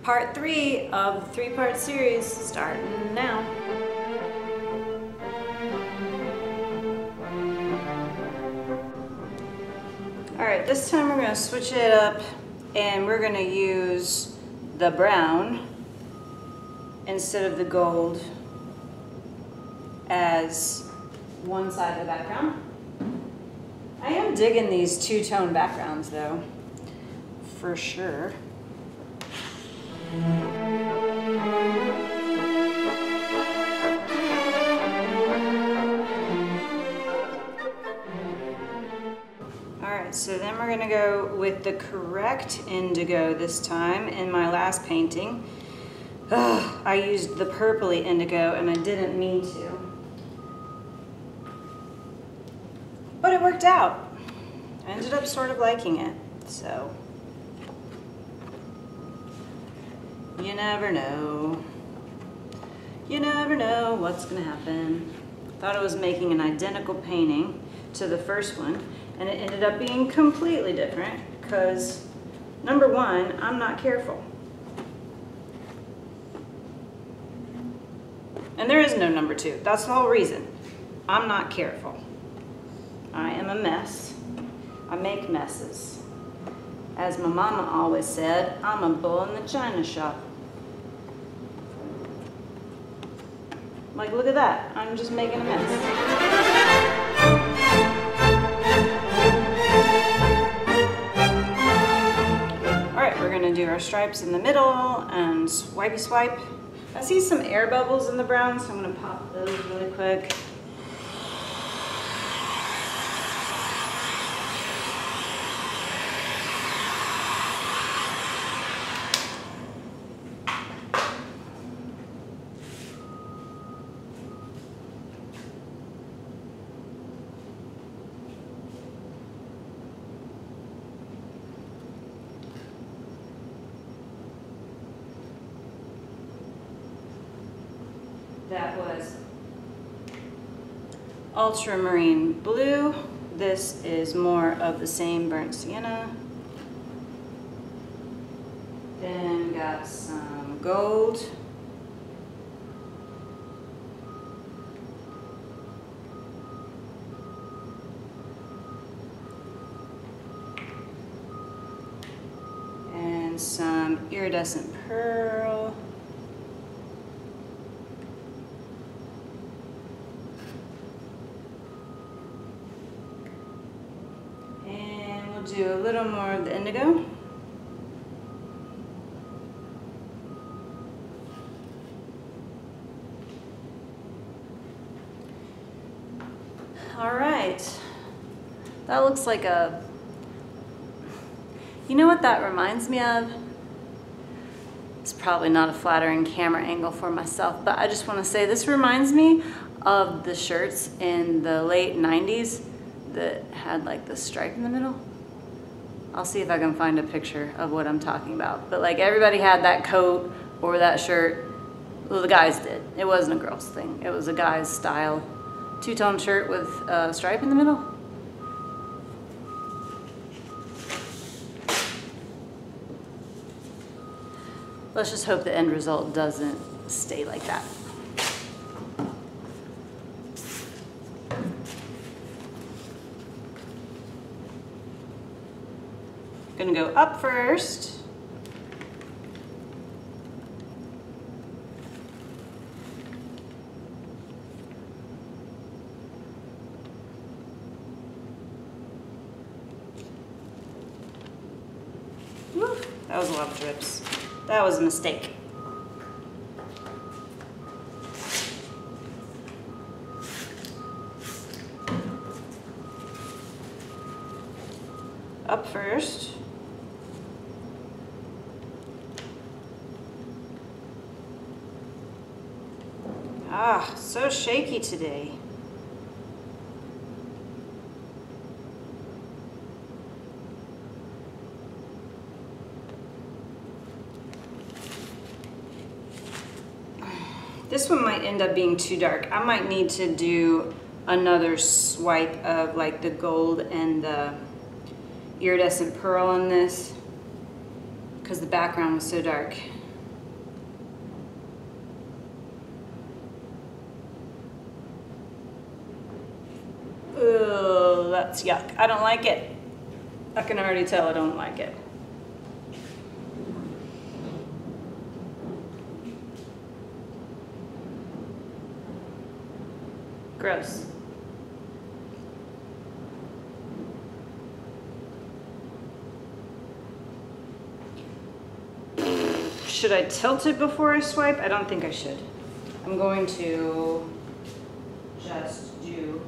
Part 3 of the 3-part series starting now. Alright, this time we're going to switch it up and we're going to use the brown instead of the gold as one side of the background. I am digging these two-tone backgrounds though, for sure. Alright, so then we're going to go with the correct indigo this time. In my last painting, I used the purpley indigo and I didn't mean to. But it worked out. I ended up sort of liking it, so you never know. You never know what's gonna happen. Thought I was making an identical painting to the first one, and it ended up being completely different because, number one, I'm not careful. And there is no number two. That's the whole reason. I'm not careful. I am a mess. I make messes. As my mama always said, I'm a bull in the china shop. Like, look at that. I'm just making a mess. Alright, we're going to do our stripes in the middle and swipey swipe. I see some air bubbles in the brown, so I'm going to pop those really quick. That was ultramarine blue. This is more of the same burnt sienna. Then got some gold. And some iridescent pearl. Do a little more of the indigo. All right, that looks like a, you know what that reminds me of? It's probably not a flattering camera angle for myself, but I just want to say this reminds me of the shirts in the late 90s that had like the stripe in the middle. I'll see if I can find a picture of what I'm talking about. But like everybody had that coat or that shirt. Well, the guys did. It wasn't a girl's thing. It was a guy's style. Two-tone shirt with a stripe in the middle. Let's just hope the end result doesn't stay like that. Gonna go up first. Whew, that was a lot of drips. That was a mistake. Up first. Ah, so shaky today. This one might end up being too dark. I might need to do another swipe of like the gold and the iridescent pearl on this because the background was so dark. that's yuck. I don't like it. I can already tell I don't like it. Gross. Should I tilt it before I swipe? I don't think I should. I'm going to just do...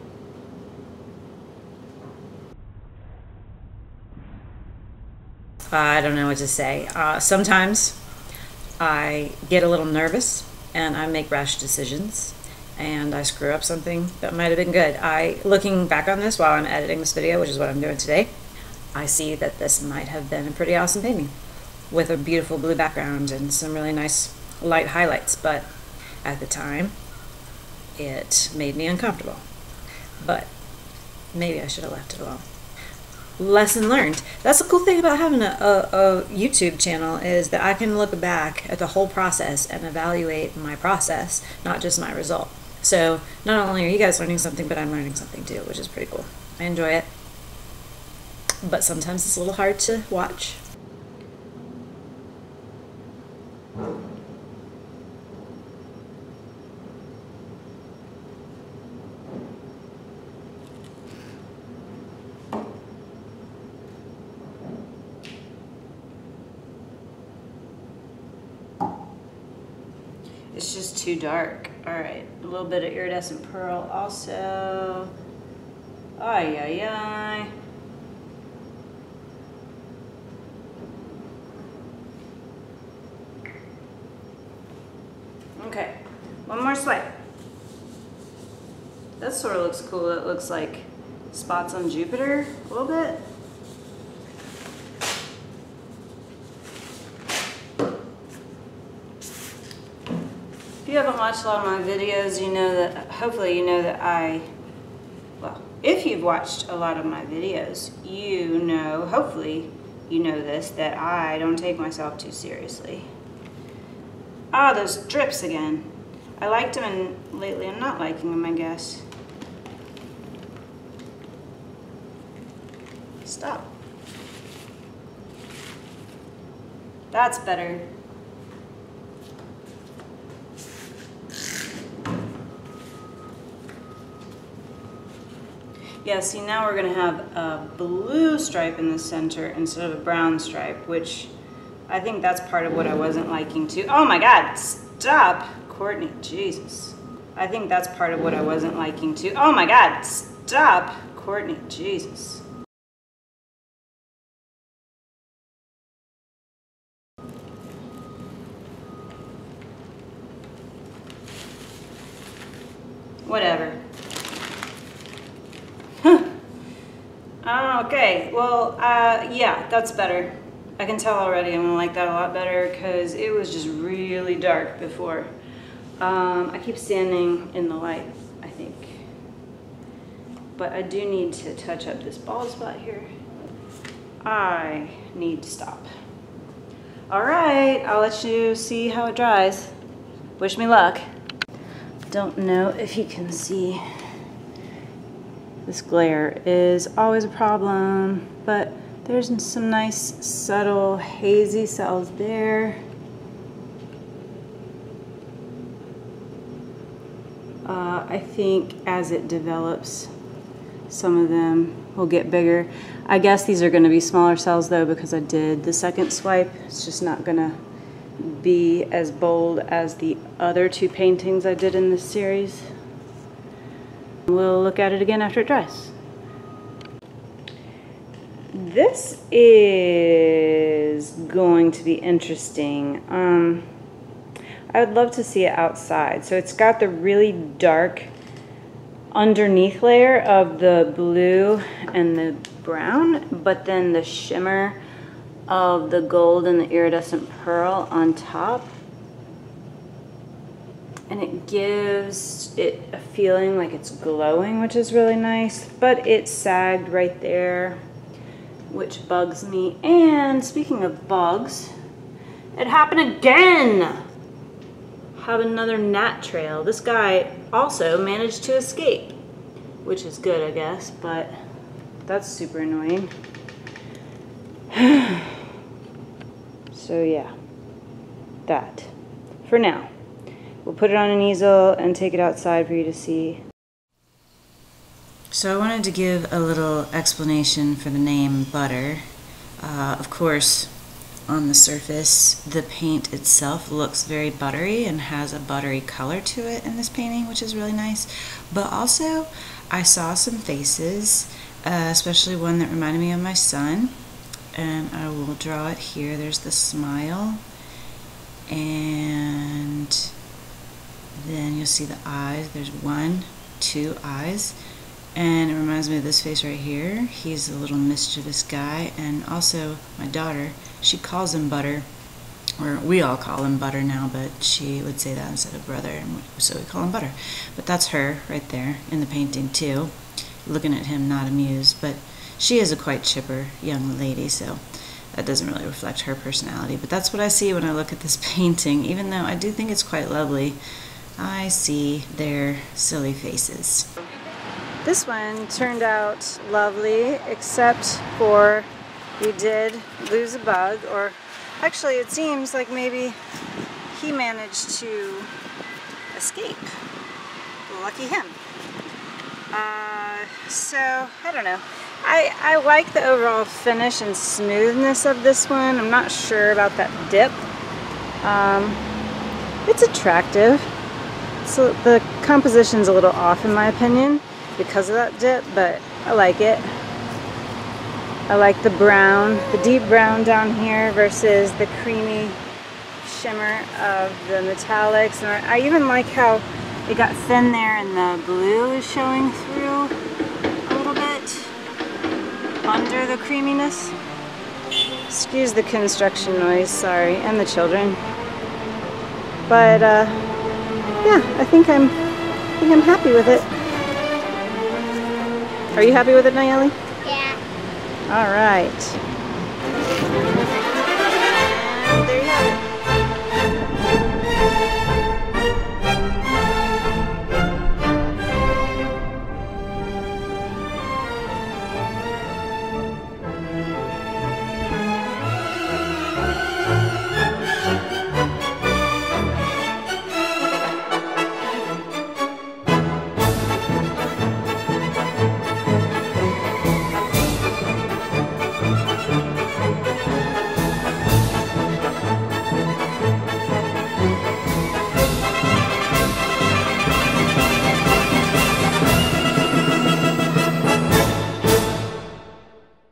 I don't know what to say. Sometimes I get a little nervous and I make rash decisions and I screw up something that might have been good. Looking back on this while I'm editing this video, which is what I'm doing today, I see that this might have been a pretty awesome painting with a beautiful blue background and some really nice light highlights, but at the time it made me uncomfortable. But maybe I should have left it alone. Lesson learned. That's the cool thing about having a YouTube channel, is that I can look back at the whole process and evaluate my process, not just my result. So not only are you guys learning something, but I'm learning something too, which is pretty cool. I enjoy it, but sometimes it's a little hard to watch. It's just too dark. All right, a little bit of iridescent pearl also. Ay, ay, ay. Okay, one more swipe. That sort of looks cool. It looks like spots on Jupiter a little bit. If you haven't watched a lot of my videos, you know that, hopefully you know that well, if you've watched a lot of my videos, you know, hopefully you know this, that I don't take myself too seriously. Ah, those drips again. I liked them and lately I'm not liking them, I guess. Stop. That's better. Yeah, see, now we're gonna have a blue stripe in the center instead of a brown stripe, which I think that's part of what I wasn't liking too. Oh my God, stop, Courtney, Jesus. I think that's part of what I wasn't liking too. Oh my God, stop, Courtney, Jesus. Whatever. Okay, well, yeah, that's better. I can tell already I'm gonna like that a lot better because it was just really dark before. I keep standing in the light, I think. But I do need to touch up this bald spot here. I need to stop. All right, I'll let you see how it dries. Wish me luck. Don't know if you can see. This glare is always a problem, but there's some nice subtle hazy cells there. I think as it develops, some of them will get bigger. I guess these are going to be smaller cells though, because I did the second swipe. It's just not going to be as bold as the other two paintings I did in this series. We'll look at it again after it dries. This is going to be interesting. I would love to see it outside. So it's got the really dark underneath layer of the blue and the brown, but then the shimmer of the gold and the iridescent pearl on top. And it gives it a feeling like it's glowing, which is really nice, but it sagged right there, which bugs me. And speaking of bugs, it happened again. Have another gnat trail. This guy also managed to escape, which is good, I guess, but That's super annoying. So yeah, that for now. We'll put it on an easel and take it outside for you to see. So I wanted to give a little explanation for the name Butter. Of course, on the surface, the paint itself looks very buttery and has a buttery color to it in this painting, which is really nice. But also, I saw some faces, especially one that reminded me of my son. And I will draw it here. There's the smile. And then you'll see the eyes. There's 1, 2 eyes. And it reminds me of this face right here. He's a little mischievous guy. And also my daughter, she calls him Butter. Or we all call him Butter now, but she would say that instead of brother, and so we call him Butter. But that's her right there in the painting too. Looking at him not amused, but she is a quite chipper young lady, so that doesn't really reflect her personality. But that's what I see when I look at this painting. Even though I do think it's quite lovely, I see their silly faces. This one turned out lovely, except for we did lose a bug, or actually it seems like maybe he managed to escape. Lucky him. So, I don't know. I like the overall finish and smoothness of this one. I'm not sure about that dip. It's attractive. So the composition's a little off in my opinion because of that dip, but I like it. I like the brown, the deep brown down here versus the creamy shimmer of the metallics. And I even like how it got thin there and the blue is showing through a little bit under the creaminess. Excuse the construction noise, sorry, and the children. But yeah, I think I'm happy with it. Are you happy with it, Nayeli? Yeah. All right. And there you have it.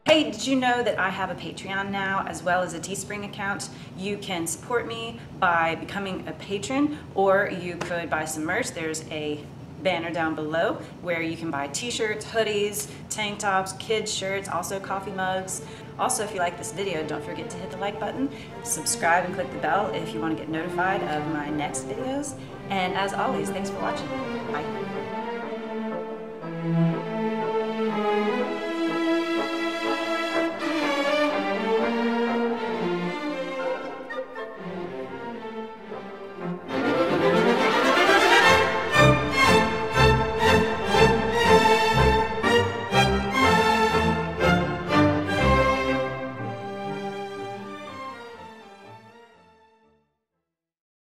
Hey, did you know that I have a Patreon now as well as a Teespring account? You can support me by becoming a patron, or you could buy some merch. There's a banner down below where you can buy t-shirts, hoodies, tank tops, kids shirts, also coffee mugs. Also, if you like this video, don't forget to hit the like button, subscribe and click the bell if you want to get notified of my next videos. And as always, thanks for watching. Bye.